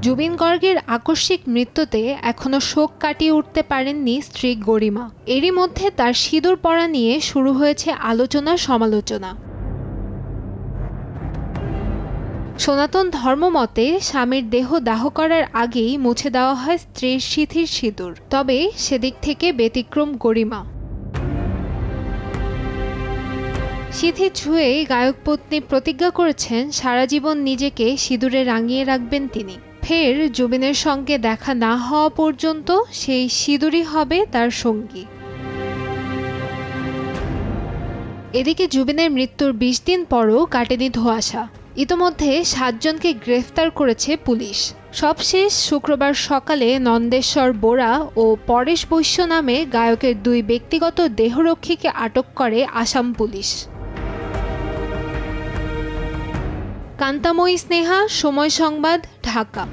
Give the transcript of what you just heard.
জুবিন গর্গের আকস্মিক মৃত্যুতে এখনো শোক কাটিয়ে উঠতে পারেননি স্ত্রী গরিমা। এরই মধ্যে তার সিঁদুর পরা নিয়ে শুরু হয়েছে আলোচনা সমালোচনা। সনাতন ধর্মমতে স্বামীর দেহ দাহ করার আগেই মুছে দেওয়া হয় স্ত্রীর সিঁথির সিঁদুর। তবে সেদিক থেকে ব্যতিক্রম গরিমা। সিঁথি ছুঁয়ে গায়ক পত্নী প্রতিজ্ঞা করেছেন সারা জীবন নিজেকে সিঁদুরে রাঙিয়ে রাখবেন তিনি। ফের জুবিনের সঙ্গে দেখা না হওয়া পর্যন্ত সেই সিঁদুরই হবে তার সঙ্গী। এদিকে জুবিনের মৃত্যুর ২০ দিন পরও কাটেনি ধোঁয়াশা। ইতোমধ্যে ৭ জনকে গ্রেফতার করেছে পুলিশ। সবশেষ শুক্রবার সকালে নন্দেশ্বর বোরা ও পরেশ বৈশ্য নামে গায়কের ২ ব্যক্তিগত দেহরক্ষীকে আটক করে আসাম পুলিশ। কান্তাময়ী স্নেহা, সময় সংবাদ, ঢাকা।